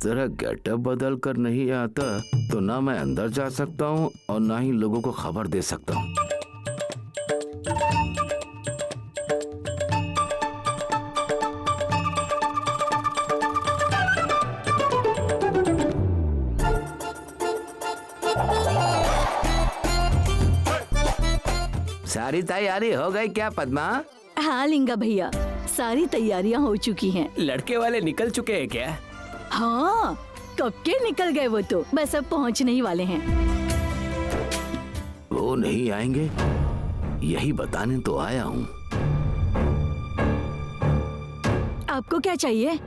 तरह गेटअप बदल कर नहीं आता तो ना मैं अंदर जा सकता हूँ और ना ही लोगों को खबर दे सकता हूँ। सारी तैयारी हो गई क्या पद्मा? हाँ लिंगा भैया, सारी तैयारियां हो चुकी हैं। लड़के वाले निकल चुके हैं क्या? हाँ, कब के निकल गए वो तो, बस अब पहुंचने ही वाले हैं। वो नहीं आएंगे, यही बताने तो आया हूँ। आपको क्या चाहिए?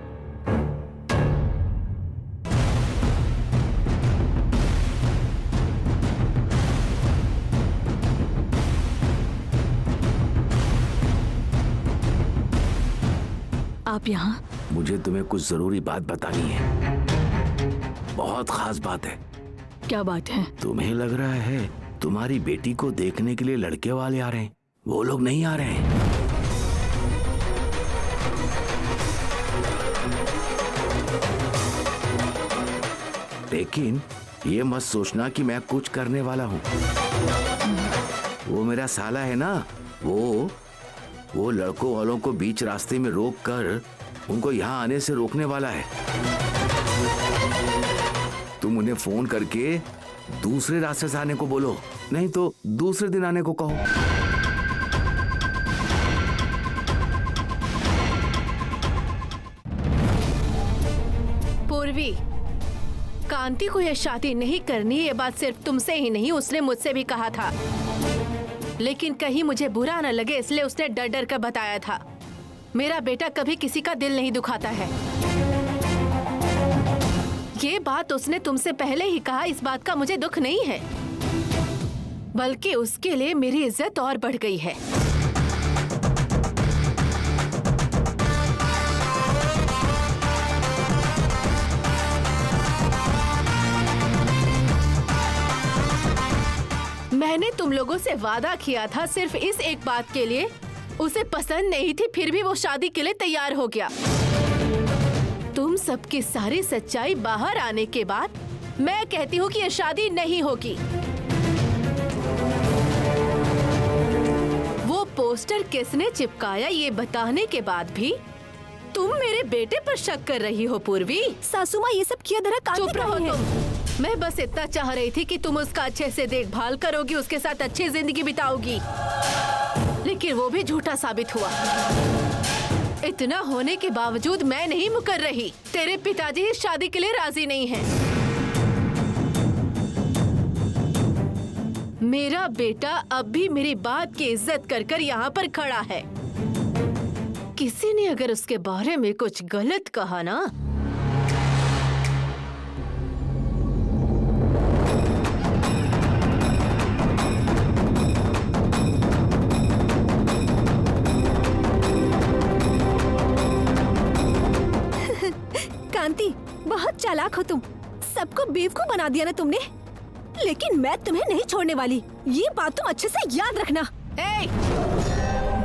आप यहाँ? मुझे तुम्हें कुछ जरूरी बात बतानी है, बहुत खास बात है। क्या बात है? तुम्हें लग रहा है तुम्हारी बेटी को देखने के लिए लड़के वाले आ रहे हैं, वो लोग नहीं आ रहे हैं। लेकिन ये मत सोचना कि मैं कुछ करने वाला हूँ। वो मेरा साला है ना, वो लड़कों वालों को बीच रास्ते में रोक कर उनको यहाँ आने से रोकने वाला है। तुम उन्हें फोन करके दूसरे रास्ते से आने को बोलो, नहीं तो दूसरे दिन आने को कहो। पूर्वी, कांति को यह शादी नहीं करनी, ये बात सिर्फ तुमसे ही नहीं उसने मुझसे भी कहा था, लेकिन कहीं मुझे बुरा न लगे इसलिए उसने डर डर कर बताया था। मेरा बेटा कभी किसी का दिल नहीं दुखाता है। ये बात उसने तुमसे पहले ही कहा, इस बात का मुझे दुख नहीं है, बल्कि उसके लिए मेरी इज्जत और बढ़ गई है। मैंने तुम लोगों से वादा किया था सिर्फ इस एक बात के लिए, उसे पसंद नहीं थी फिर भी वो शादी के लिए तैयार हो गया। तुम सबकी सारी सच्चाई बाहर आने के बाद मैं कहती हूँ कि यह शादी नहीं होगी। वो पोस्टर किसने चिपकाया ये बताने के बाद भी तुम मेरे बेटे पर शक कर रही हो पूर्वी। सासू माँ, ये सब किया धरा काम चुप रहो तुम। मैं बस इतना चाह रही थी कि तुम उसका अच्छे से देखभाल करोगी, उसके साथ अच्छी जिंदगी बिताओगी, लेकिन वो भी झूठा साबित हुआ। इतना होने के बावजूद मैं नहीं मुकर रही। तेरे पिताजी इस शादी के लिए राजी नहीं हैं। मेरा बेटा अब भी मेरी बात की इज्जत कर कर यहाँ पर खड़ा है। किसी ने अगर उसके बारे में कुछ गलत कहा ना, कांति, बहुत चालाक हो तुम, सबको बेवकूफ बना दिया ना तुमने, लेकिन मैं तुम्हें नहीं छोड़ने वाली, ये बात तुम अच्छे से याद रखना।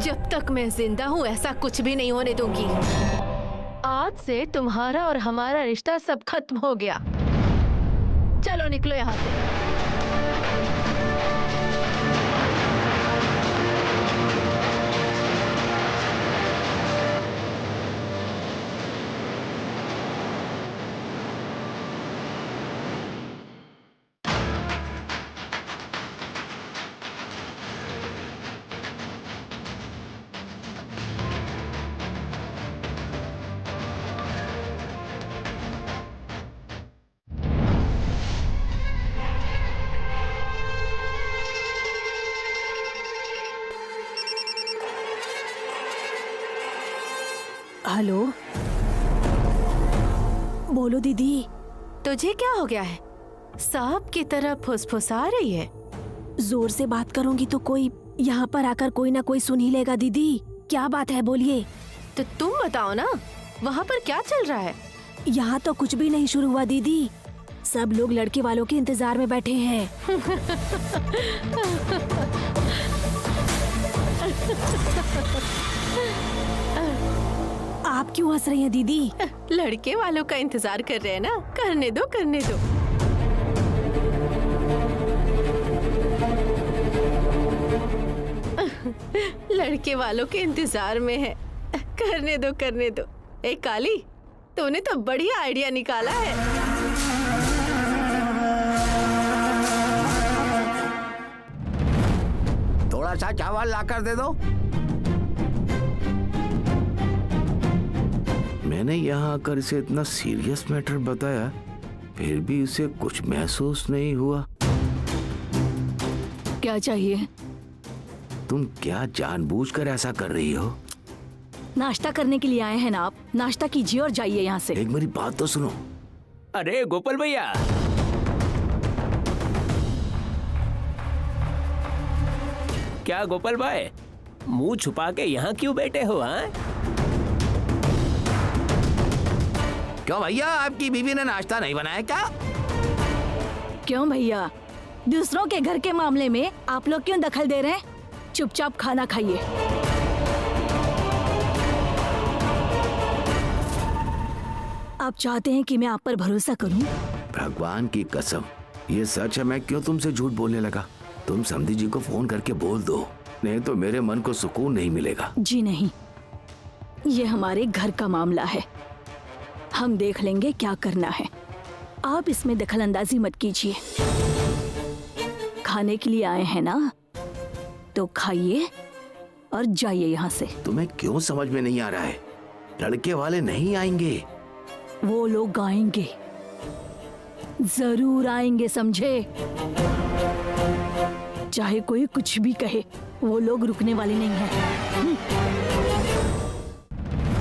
जब तक मैं जिंदा हूँ ऐसा कुछ भी नहीं होने दूंगी। आज से तुम्हारा और हमारा रिश्ता सब खत्म हो गया। चलो निकलो यहाँ से। हेलो, बोलो दीदी। तुझे क्या हो गया है? सांप की तरह फुसफुसा रही है। जोर से बात करूंगी तो कोई यहाँ पर आकर कोई ना कोई सुन ही लेगा। दीदी क्या बात है, बोलिए। तो तुम बताओ ना, वहाँ पर क्या चल रहा है? यहाँ तो कुछ भी नहीं शुरू हुआ दीदी, सब लोग लड़के वालों के इंतजार में बैठे हैं। आप क्यों हंस रही हैं दीदी? लड़के वालों का इंतजार कर रहे हैं ना, करने दो करने दो। लड़के वालों के इंतजार में है, करने दो करने दो। ए काली, तूने तो बढ़िया आइडिया निकाला है। थोड़ा सा चावल लाकर दे दो। मैंने यहाँ आकर इसे इतना सीरियस मैटर बताया, फिर भी इसे कुछ महसूस नहीं हुआ। क्या चाहिए? तुम क्या जानबूझकर ऐसा कर रही हो? नाश्ता करने के लिए आए हैं ना आप? नाश्ता कीजिए और जाइए यहाँ से। एक मेरी बात तो सुनो। अरे गोपाल भैया, क्या गोपाल भाई, मुंह छुपा के यहाँ क्यों बैठे हो? हाँ, क्यों भैया, आपकी बीवी ने नाश्ता नहीं बनाया क्या? क्यों भैया, दूसरों के घर के मामले में आप लोग क्यों दखल दे रहे हैं? चुपचाप खाना खाइए। आप चाहते हैं कि मैं आप पर भरोसा करूं? भगवान की कसम, ये सच है। मैं क्यों तुमसे झूठ बोलने लगा? तुम समधी जी को फोन करके बोल दो, नहीं तो मेरे मन को सुकून नहीं मिलेगा। जी नहीं, ये हमारे घर का मामला है, हम देख लेंगे क्या करना है। आप इसमें दखल अंदाजी मत कीजिए। खाने के लिए आए हैं ना, तो खाइए और जाइए यहाँ से। तुम्हें क्यों समझ में नहीं आ रहा है? लड़के वाले नहीं आएंगे। वो लोग आएंगे, जरूर आएंगे, समझे? चाहे कोई कुछ भी कहे, वो लोग रुकने वाले नहीं हैं।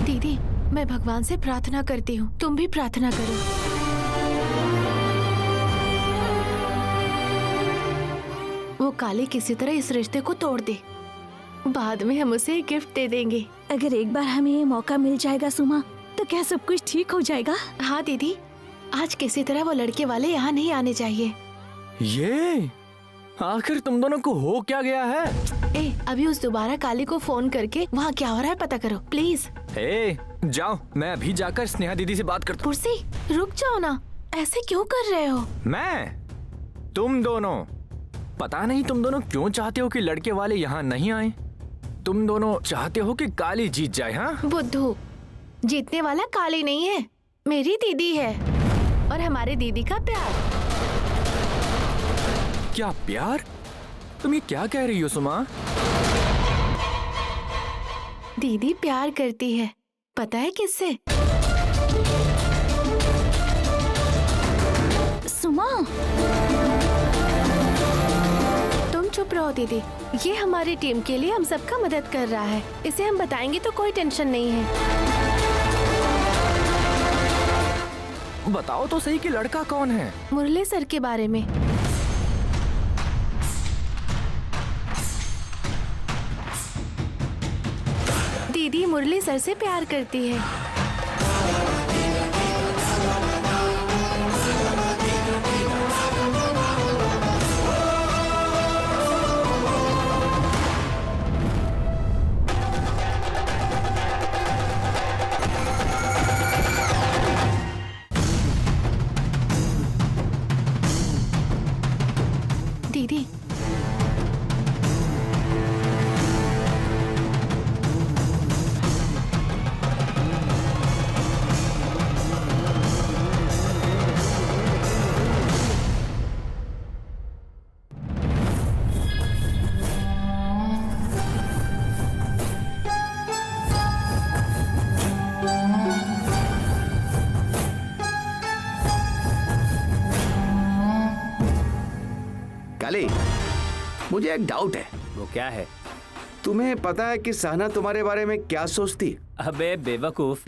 दीदी, मैं भगवान से प्रार्थना करती हूँ, तुम भी प्रार्थना करो। वो काली किसी तरह इस रिश्ते को तोड़ दे, बाद में हम उसे गिफ्ट दे देंगे। अगर एक बार हमें ये मौका मिल जाएगा सुमा, तो क्या सब कुछ ठीक हो जाएगा? हाँ दीदी, आज किसी तरह वो लड़के वाले यहाँ नहीं आने चाहिए। ये आखिर तुम दोनों को हो क्या गया है? ए, अभी उस दोबारा काली को फोन करके वहाँ क्या हो रहा है पता करो प्लीज। ए, जाओ, मैं अभी जाकर स्नेहा दीदी से बात करता पुरसी, रुक जाओ ना, ऐसे क्यों कर रहे हो? हूँ। मैं? तुम दोनों, पता नहीं तुम दोनों क्यों चाहते हो कि लड़के वाले यहाँ नहीं आए। तुम दोनों चाहते हो कि काली जीत जाए। हाँ बुद्धू, जीतने वाला काली नहीं है, मेरी दीदी है, और हमारे दीदी का प्यार। क्या प्यार? तुम ये क्या कह रही हो सुमा? दीदी प्यार करती है, पता है किससे? सुमा, तुम चुप रहो दीदी, ये हमारी टीम के लिए हम सबका मदद कर रहा है, इसे हम बताएंगे तो कोई टेंशन नहीं है। बताओ तो सही कि लड़का कौन है? मुरली सर के बारे में। दीदी मुरली सर से प्यार करती है। दीदी, काली, मुझे एक डाउट है। वो क्या है? तुम्हें पता है कि सहना तुम्हारे बारे में क्या सोचती अबे बेवकूफ,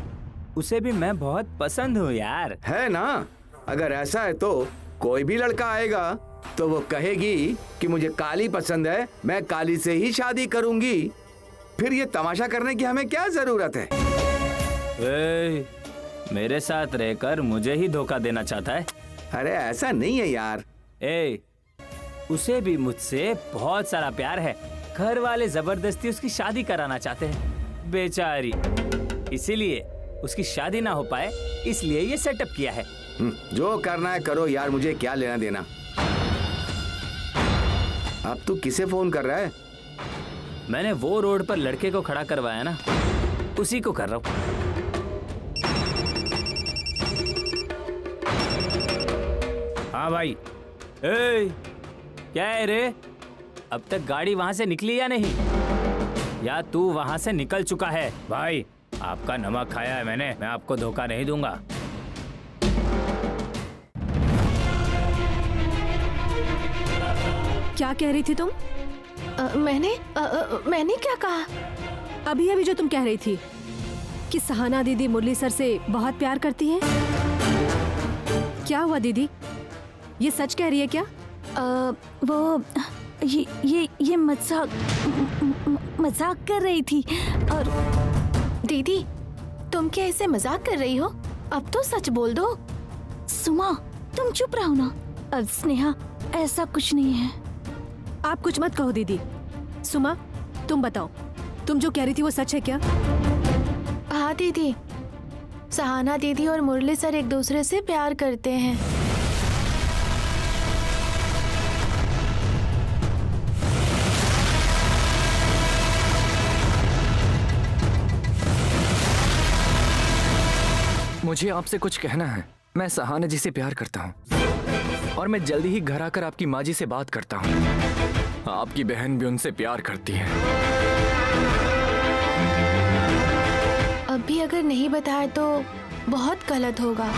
उसे भी मैं बहुत पसंद हूँ यार। है ना? अगर ऐसा है तो कोई भी लड़का आएगा तो वो कहेगी कि मुझे काली पसंद है, मैं काली से ही शादी करूंगी। फिर ये तमाशा करने की हमें क्या जरूरत है? ए, मेरे साथ रहकर मुझे ही धोखा देना चाहता है? अरे ऐसा नहीं है यार। ए, उसे भी मुझसे बहुत सारा प्यार है, घर वाले जबरदस्ती उसकी शादी कराना चाहते हैं बेचारी, इसीलिए उसकी शादी ना हो पाए इसलिए ये सेटअप किया है। जो करना है करो यार, मुझे क्या लेना देना। अब तू किसे फोन कर रहा है? मैंने वो रोड पर लड़के को खड़ा करवाया ना, उसी को कर रहा हूँ। हाँ भाई। क्या है रे, अब तक गाड़ी वहां से निकली या नहीं, या तू वहां से निकल चुका है? भाई आपका नमक खाया है मैंने, मैं आपको धोखा नहीं दूंगा। क्या कह रही थी तुम? मैंने क्या कहा? अभी अभी जो तुम कह रही थी कि सहाना दीदी मुरली सर से बहुत प्यार करती है। क्या हुआ दीदी, ये सच कह रही है क्या? वो ये मजाक कर रही थी। और दीदी तुम क्या ऐसे मजाक कर रही हो? अब तो सच बोल दो। सुमा तुम चुप रहो ना। स्नेहा ऐसा कुछ नहीं है। आप कुछ मत कहो दीदी। सुमा तुम बताओ, तुम जो कह रही थी वो सच है क्या? हाँ दीदी, सहाना दीदी और मुरली सर एक दूसरे से प्यार करते हैं। मुझे आपसे कुछ कहना है। मैं सहाना जी से प्यार करता हूँ और मैं जल्दी ही घर आकर आपकी माँ जी से बात करता हूँ। आपकी बहन भी उनसे प्यार करती है। अभी अगर नहीं बताया तो बहुत गलत होगा।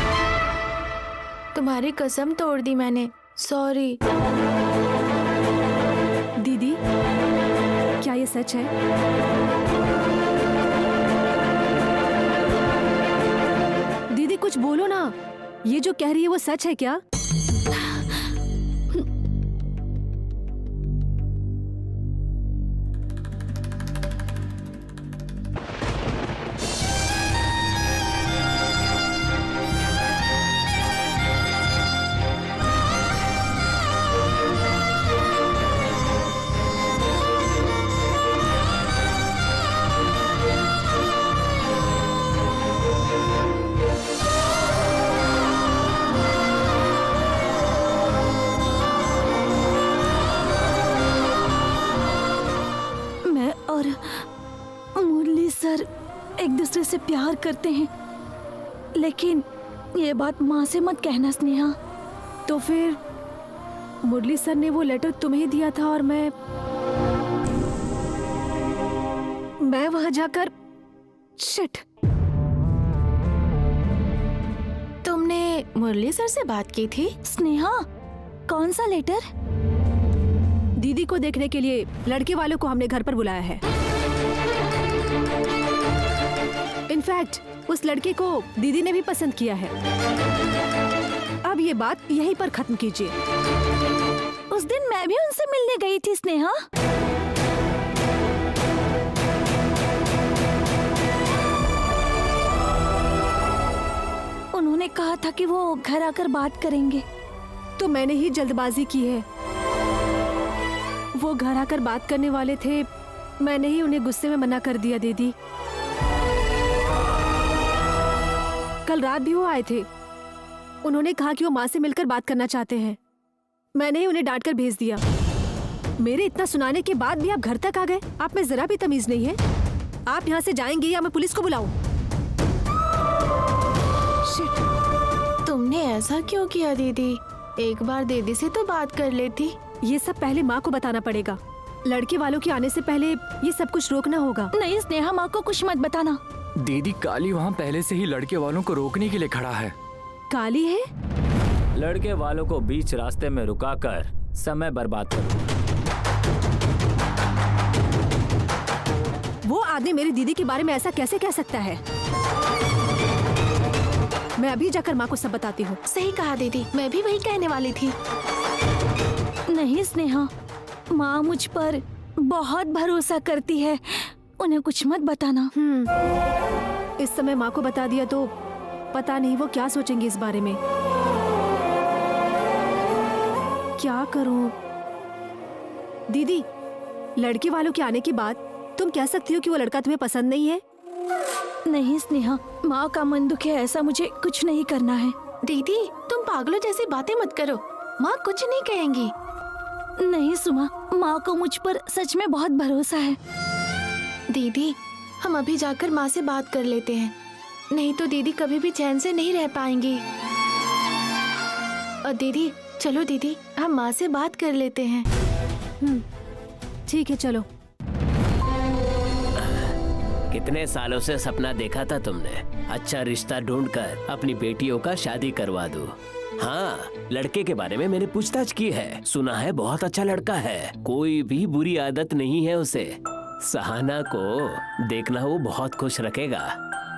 तुम्हारी कसम तोड़ दी मैंने, सॉरी। दीदी क्या ये सच है? दीदी कुछ बोलो ना, ये जो कह रही है वो सच है क्या? एक दूसरे से प्यार करते हैं, लेकिन ये बात माँ से मत कहना स्नेहा। तो फिर मुरली सर ने वो लेटर तुम्हें दिया था और मैं वहां जाकर शिट। तुमने मुरली सर से बात की थी? स्नेहा कौन सा लेटर? दीदी को देखने के लिए लड़के वालों को हमने घर पर बुलाया है। इनफैक्ट उस लड़के को दीदी ने भी पसंद किया है। अब ये बात यहीं पर खत्म कीजिए। उस दिन मैं भी उनसे मिलने गई थी स्नेहा। उन्होंने कहा था कि वो घर आकर बात करेंगे। तो मैंने ही जल्दबाजी की है। वो घर आकर बात करने वाले थे, मैंने ही उन्हें गुस्से में मना कर दिया। दीदी कल रात भी वो आए थे। उन्होंने कहा कि वो माँ से मिलकर बात करना चाहते हैं। मैंने ही उन्हें डांट कर भेज दिया। मेरे इतना सुनाने के बाद भी आप घर तक आ गए। आप में जरा भी तमीज नहीं है। आप यहाँ से जाएंगे या मैं पुलिस को बुलाऊं? शिट। तुमने ऐसा क्यों किया दीदी? एक बार दीदी से तो बात कर लेती। ये सब पहले माँ को बताना पड़ेगा। लड़के वालों के आने से पहले ये सब कुछ रोकना होगा। नहीं स्नेहा, माँ को कुछ मत बताना। दीदी काली वहाँ पहले से ही लड़के वालों को रोकने के लिए खड़ा है। काली है? लड़के वालों को बीच रास्ते में रुकाकर समय बर्बाद कर। वो आदमी मेरी दीदी के बारे में ऐसा कैसे कह सकता है? मैं अभी जाकर माँ को सब बताती हूँ। सही कहा दीदी, मैं भी वही कहने वाली थी। नहीं स्नेहा, माँ मुझ पर बहुत भरोसा करती है। उन्हें कुछ मत बताना। इस समय माँ को बता दिया तो पता नहीं वो क्या सोचेंगे इस बारे में। क्या करूं? दीदी, लड़के वालों के आने के बाद तुम कह सकती हो कि वो लड़का तुम्हें पसंद नहीं है? नहीं स्नेहा, माँ का मन दुखे ऐसा मुझे कुछ नहीं करना है। दीदी तुम पागलों जैसी बातें मत करो, माँ कुछ नहीं कहेंगी। नहीं सुमा, माँ को मुझ पर सच में बहुत भरोसा है। दीदी हम अभी जाकर माँ से बात कर लेते हैं, नहीं तो दीदी कभी भी चैन से नहीं रह पाएंगी। और दीदी चलो दीदी हम माँ से बात कर लेते हैं। ठीक है चलो। कितने सालों से सपना देखा था तुमने, अच्छा रिश्ता ढूंढकर अपनी बेटियों का शादी करवा दूं। हाँ, लड़के के बारे में मैंने पूछताछ की है, सुना है बहुत अच्छा लड़का है, कोई भी बुरी आदत नहीं है उसे। सहाना को देखना वो बहुत खुश रखेगा।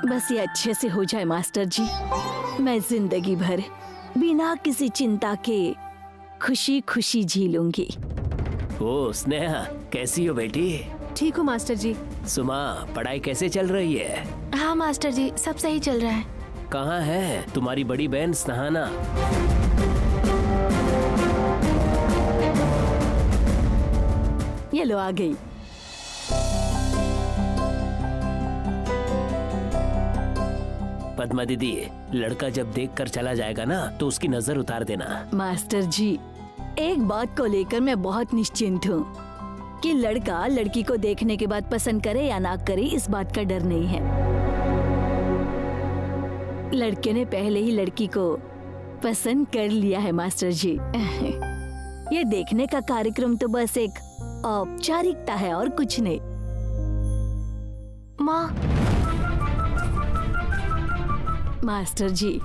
बस ये अच्छे से हो जाए मास्टर जी, मैं जिंदगी भर बिना किसी चिंता के खुशी खुशी जी लूंगी। ओ स्नेहा, कैसी हो बेटी? ठीक हो मास्टर जी। सुमा, पढ़ाई कैसे चल रही है? हाँ मास्टर जी सब सही चल रहा है। कहाँ है तुम्हारी बड़ी बहन सहाना? ये लो आ गई। पद्मा दीदी, लड़का जब देखकर चला जाएगा ना तो उसकी नजर उतार देना। मास्टर जी, एक बात को लेकर मैं बहुत निश्चिंत हूँ कि लड़का लड़की को देखने के बाद पसंद करे या ना करे, इस बात का डर नहीं है। लड़के ने पहले ही लड़की को पसंद कर लिया है मास्टर जी। ये देखने का कार्यक्रम तो बस एक औपचारिकता है और कुछ नहीं। माँ, मास्टर जी,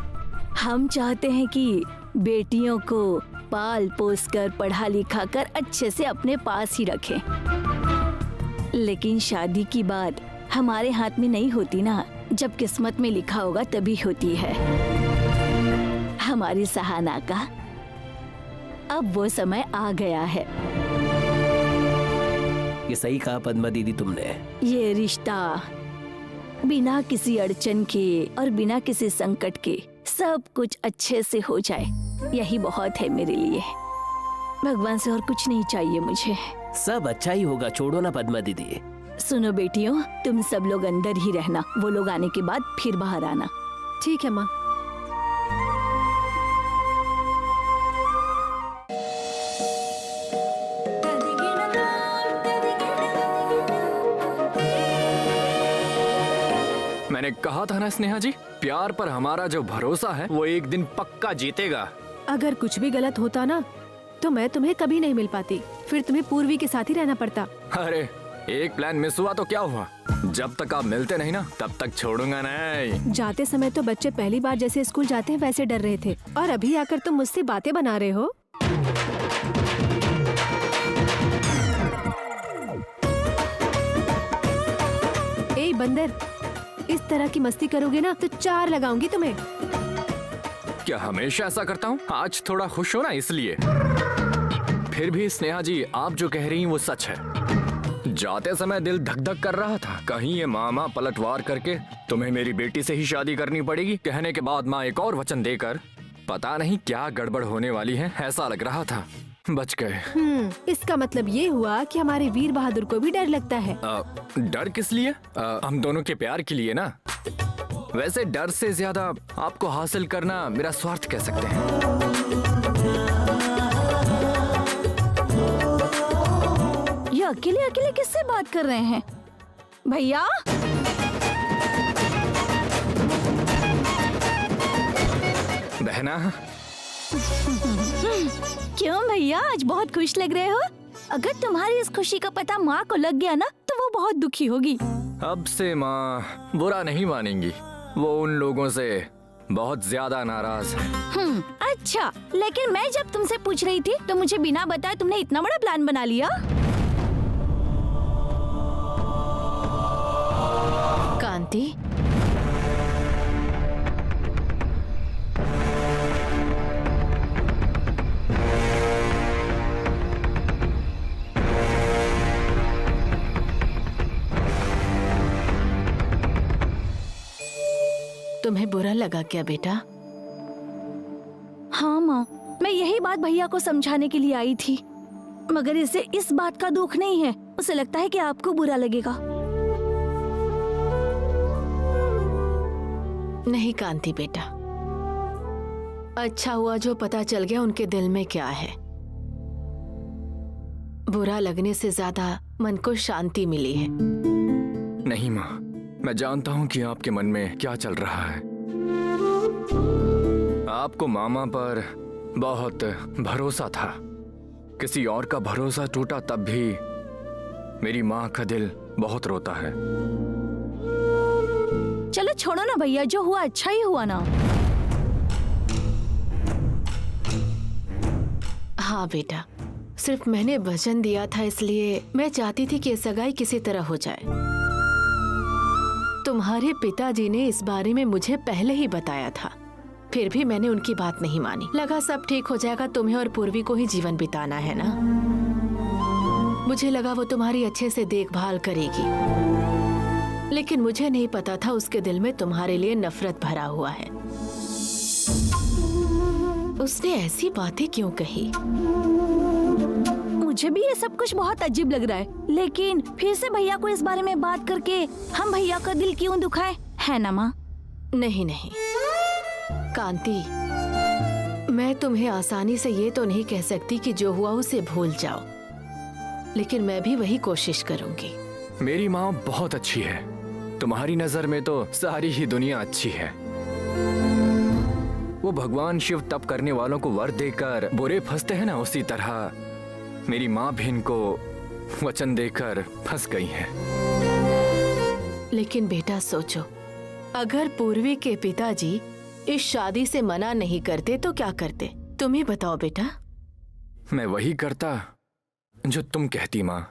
हम चाहते हैं कि बेटियों को पाल पोस कर पढ़ा लिखा कर अच्छे से अपने पास ही रखें, लेकिन शादी की बात हमारे हाथ में नहीं होती ना, जब किस्मत में लिखा होगा तभी होती है। हमारी सहाना का अब वो समय आ गया है। ये सही कहा पद्मा दीदी तुमने। ये रिश्ता बिना किसी अड़चन के और बिना किसी संकट के सब कुछ अच्छे से हो जाए, यही बहुत है मेरे लिए। भगवान से और कुछ नहीं चाहिए मुझे। सब अच्छा ही होगा, छोड़ो ना पद्मा दीदी। सुनो बेटियों, तुम सब लोग अंदर ही रहना, वो लोग आने के बाद फिर बाहर आना। ठीक है माँ। मैंने कहा था ना स्नेहा जी, प्यार पर हमारा जो भरोसा है वो एक दिन पक्का जीतेगा। अगर कुछ भी गलत होता ना तो मैं तुम्हें कभी नहीं मिल पाती, फिर तुम्हें पूर्वी के साथ ही रहना पड़ता। अरे एक प्लान मिस हुआ तो क्या हुआ, जब तक आप मिलते नहीं ना तब तक छोड़ूंगा नहीं। जाते समय तो बच्चे पहली बार जैसे स्कूल जाते हैं वैसे डर रहे थे, और अभी आकर तुम मुझसे बातें बना रहे हो। ए बंदर, इस तरह की मस्ती करोगे ना तो 4 लगाऊंगी तुम्हें। क्या हमेशा ऐसा करता हूँ? आज थोड़ा खुश हो ना इसलिए। फिर भी स्नेहा जी, आप जो कह रही हैं वो सच है। जाते समय दिल धक धक कर रहा था, कहीं ये मामा पलटवार करके तुम्हें मेरी बेटी से ही शादी करनी पड़ेगी कहने के बाद माँ एक और वचन देकर पता नहीं क्या गड़बड़ होने वाली है, ऐसा लग रहा था। बच गए। इसका मतलब ये हुआ कि हमारे वीर बहादुर को भी डर लगता है। डर किस लिए? हम दोनों के प्यार के लिए ना। वैसे डर से ज्यादा आपको हासिल करना मेरा स्वार्थ कह सकते हैं। ये अकेले अकेले किससे बात कर रहे हैं भैया? बहना, क्यों भैया, आज बहुत खुश लग रहे हो? अगर तुम्हारी इस खुशी का पता माँ को लग गया ना तो वो बहुत दुखी होगी। अब से माँ बुरा नहीं मानेंगी, वो उन लोगों से बहुत ज्यादा नाराज है। अच्छा, लेकिन मैं जब तुमसे पूछ रही थी तो मुझे बिना बताए तुमने इतना बड़ा प्लान बना लिया। कांति, तुम्हें बुरा लगा क्या बेटा? हाँ माँ, मैं यही बात भैया को समझाने के लिए आई थी, मगर इसे इस बात का दुख नहीं है, उसे लगता है कि आपको बुरा लगेगा। नहीं कांति बेटा, अच्छा हुआ जो पता चल गया उनके दिल में क्या है। बुरा लगने से ज्यादा मन को शांति मिली है। नहीं माँ, मैं जानता हूँ कि आपके मन में क्या चल रहा है। आपको मामा पर बहुत भरोसा था। किसी और का भरोसा टूटा तब भी मेरी माँ का दिल बहुत रोता है। चलो छोड़ो ना भैया, जो हुआ अच्छा ही हुआ ना। हाँ बेटा, सिर्फ मैंने वचन दिया था इसलिए मैं चाहती थी कि सगाई किसी तरह हो जाए। तुम्हारे पिताजी ने इस बारे में मुझे पहले ही बताया था, फिर भी मैंने उनकी बात नहीं मानी। लगा सब ठीक हो जाएगा, तुम्हें और पूर्वी को ही जीवन बिताना है ना। मुझे लगा वो तुम्हारी अच्छे से देखभाल करेगी, लेकिन मुझे नहीं पता था उसके दिल में तुम्हारे लिए नफरत भरा हुआ है। उसने ऐसी बातें क्यों कही? मुझे भी ये सब कुछ बहुत अजीब लग रहा है, लेकिन फिर से भैया को इस बारे में बात करके हम भैया का दिल क्यों दुखाए, है ना माँ? नहीं नहीं कांति, मैं तुम्हें आसानी से ये तो नहीं कह सकती कि जो हुआ उसे भूल जाओ, लेकिन मैं भी वही कोशिश करूंगी। मेरी माँ बहुत अच्छी है। तुम्हारी नजर में तो सारी ही दुनिया अच्छी है। वो भगवान शिव तप करने वालों को वर देकर बुरे फंसते हैं ना, उसी तरह मेरी माँ भी इनको वचन देकर फंस गई है। लेकिन बेटा सोचो, अगर पूर्वी के पिताजी इस शादी से मना नहीं करते तो क्या करते? तुम ही बताओ बेटा। मैं वही करता जो तुम कहती माँ।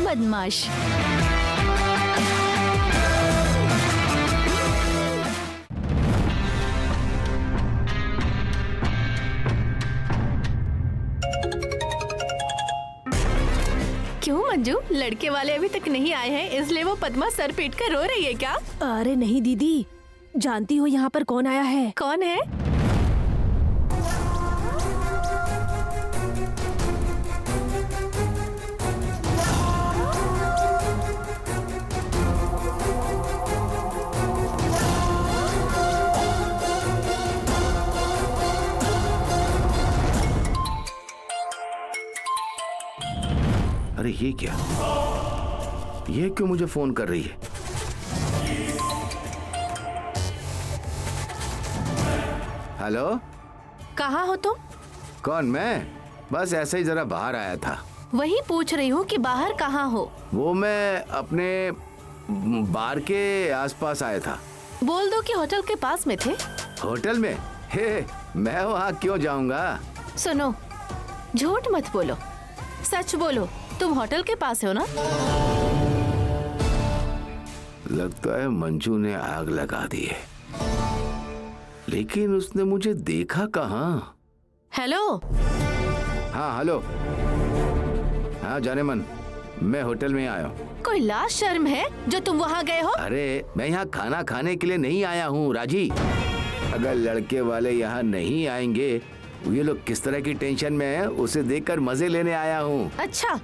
बदमाश। क्यों मंजू, लड़के वाले अभी तक नहीं आए हैं, इसलिए वो पद्मा सर पीट कर रो रही है क्या? अरे नहीं दीदी, जानती हो यहाँ पर कौन आया है? कौन है? अरे ये क्या? ये क्यों मुझे फोन कर रही है? हेलो, कहाँ हो तुम? कौन? मैं बस ऐसे ही जरा बाहर आया था। वही पूछ रही हूँ कि बाहर कहाँ हो? वो मैं अपने बार के आसपास आया था। बोल दो कि होटल के पास में थे। होटल में? हे, मैं वहाँ क्यों जाऊँगा? सुनो, झूठ मत बोलो, सच बोलो, तुम होटल के पास हो ना? लगता है मंजू ने आग लगा दी है, लेकिन उसने मुझे देखा कहाँ? हेलो। हाँ हेलो। हाँ जाने मन, मैं होटल में आया हूँ। कोई लाज शर्म है जो तुम वहाँ गए हो? अरे मैं यहाँ खाना खाने के लिए नहीं आया हूँ राजी। अगर लड़के वाले यहाँ नहीं आएंगे, ये लोग किस तरह की टेंशन में है उसे देखकर मजे लेने आया हूँ। अच्छा,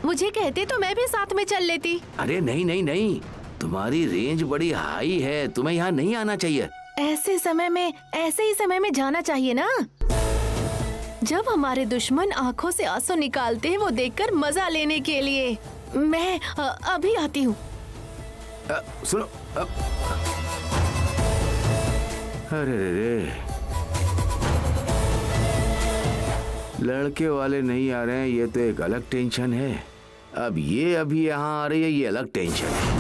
मुझे कहते तो मैं भी साथ में चल लेती। अरे नहीं नहीं नहीं, तुम्हारी रेंज बड़ी हाई है, तुम्हें यहाँ नहीं आना चाहिए। ऐसे ही समय में जाना चाहिए ना, जब हमारे दुश्मन आंखों से आंसू निकालते हैं वो देखकर मजा लेने के लिए। मैं अभी आती हूँ। सुनो। अरे रे, लड़के वाले नहीं आ रहे हैं, ये तो एक अलग टेंशन है। अब ये अभी यहाँ आ रही है, ये अलग टेंशन है।